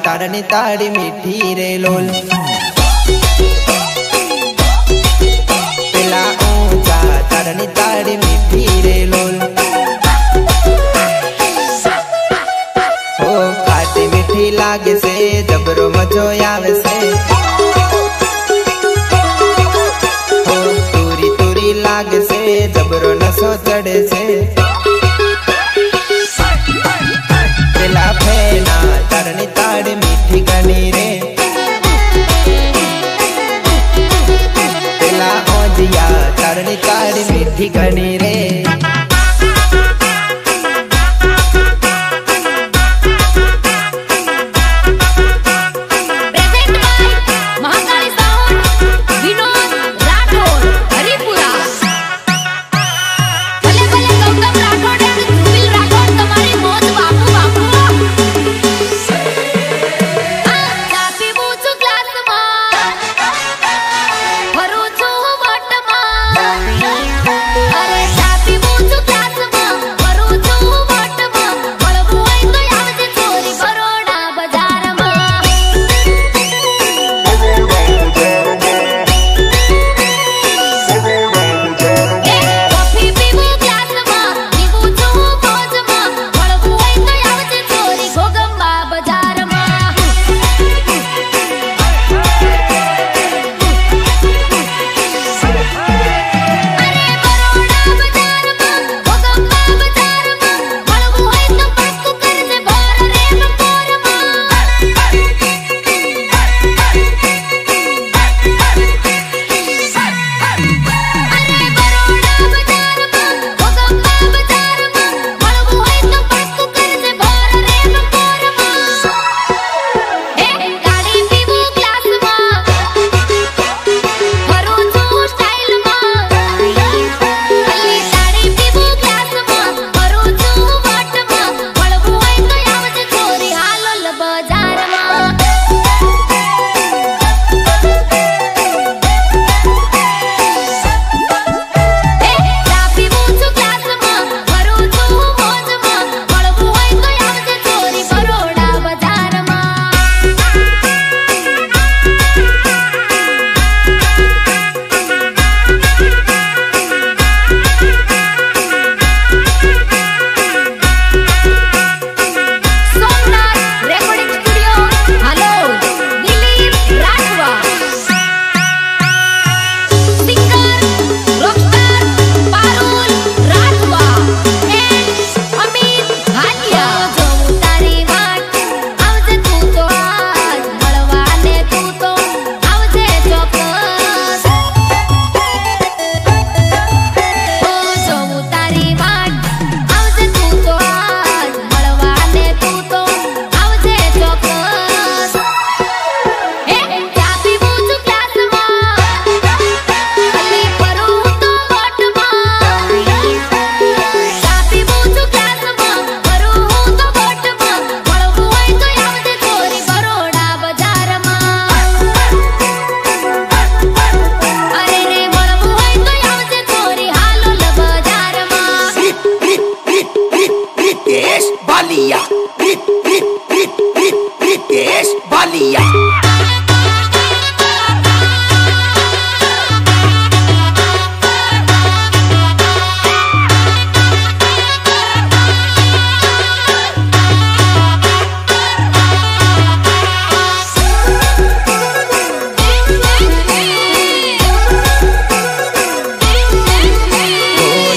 तारनी ताड़ी मीठी रे लोल। पेला ऊंचा तारनी ताड़ी मीठी रे लोल। हो खाटी मीठी लागे से जबरो मजो आवे से। हो तुरी तुरी लागे से जबरो नसो चढ़े से। पेला फेना तारनी ताड़ी मीठी घनी रे। पेला ओजिया तारनी ताड़ी मीठी घनी रे। बालिया रितेश बालिया।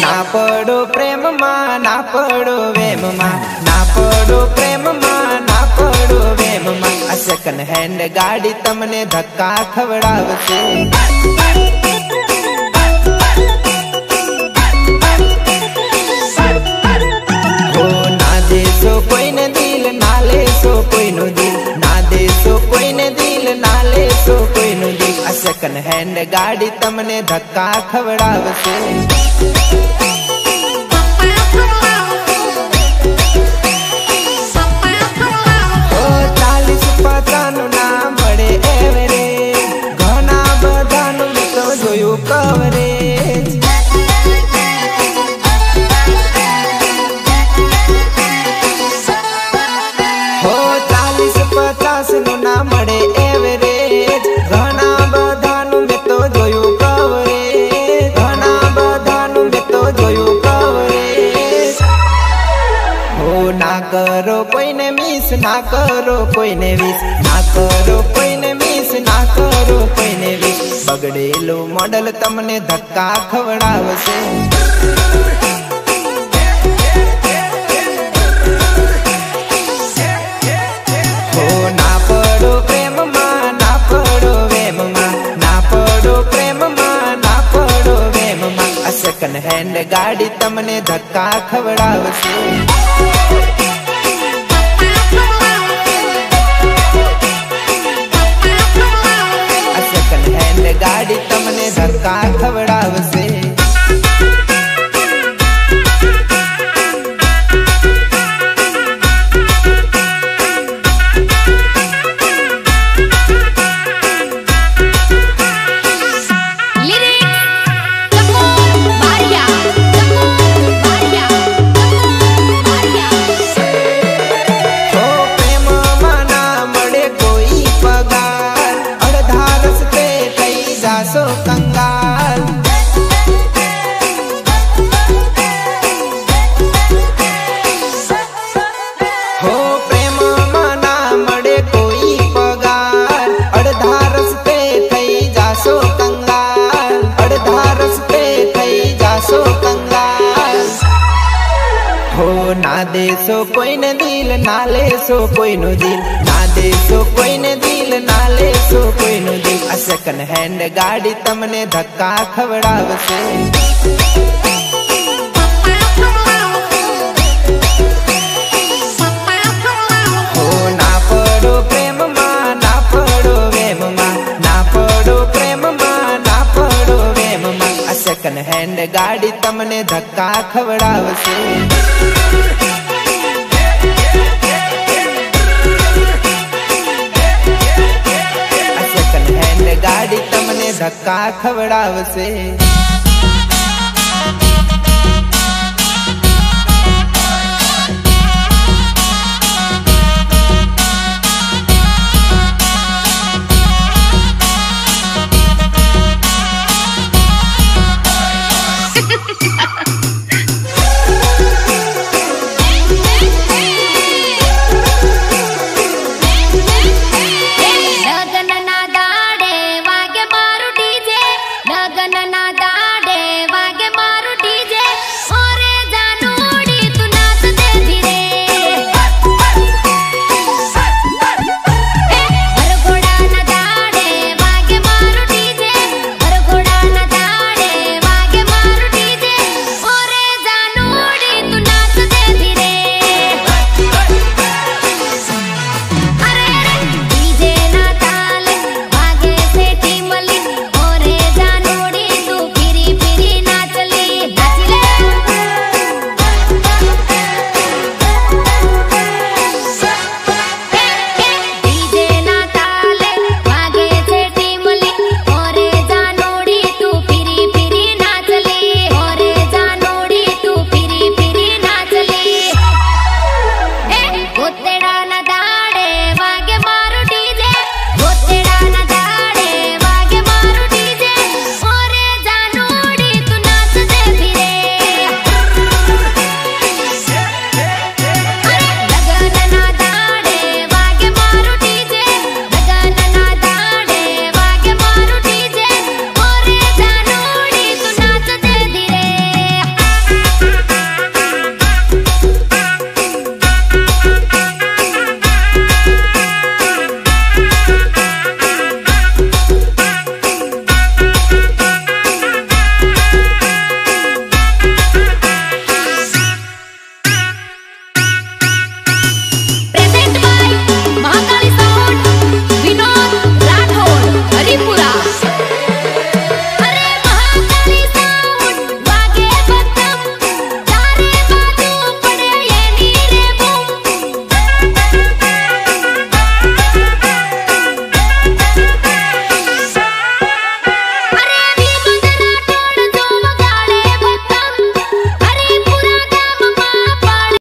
ना पड़ो प्रेम मां ना पड़ो वेम मां, ना पड़ो प्रेम मां ना पड़ो वेम मां। सेकंड हैंड गाड़ी तमने धक्का खवड़ावसे। हो ना देसो कोई ने दिल ना लेसो कोई नो दिल, ना देसो कोई ने दिल ना लेसो कोई नो दिल। सेकंड हैंड गाड़ी तमने धक्का खवड़ावसे। कवरेज हो 40-50 કોઈને વિશ, ના કરો કોઈને મિસ, ના કરો કોઈને વિશ. બગડેલું મોડલ તમને ધક્કા ખવડાવશે. હો ના પડો પ્રેમમાં, ના પડો વેમમાં, ના પડો પ્રેમમાં, ના પડો વેમમાં. આ સેકન્ડ હેન્ડ ગાડી તમને ધક્કા ખવડાવશે. ગાડી તમને ધક્કા ખવડાવશે. કંગાલ હો પ્રેમમાં ના મળે કોઈ પગાર, અડધા રસ્તે થઈ જાશો કંગાલ, અડધા રસ્તે થઈ જાશો કંગાલ. હો ના દેશો કોઈને દિલ, ના લેશો કોઈનું દિલ, ના દેશો કોઈને દિલ, ના લેશો કોઈનું દિલ. આ સેકન્ડ હેન્ડ ગાડી તમને ધક્કા ખવડાવશે. હો ના પડો પ્રેમમાં, ના પડો વેમમાં, ના પડો પ્રેમમાં, ના પડો વેમમાં. આ સેકન્ડ હેન્ડ ગાડી તમને ધક્કા ખવડાવશે. ગાડી તમને ધક્કા ખવડાવશે.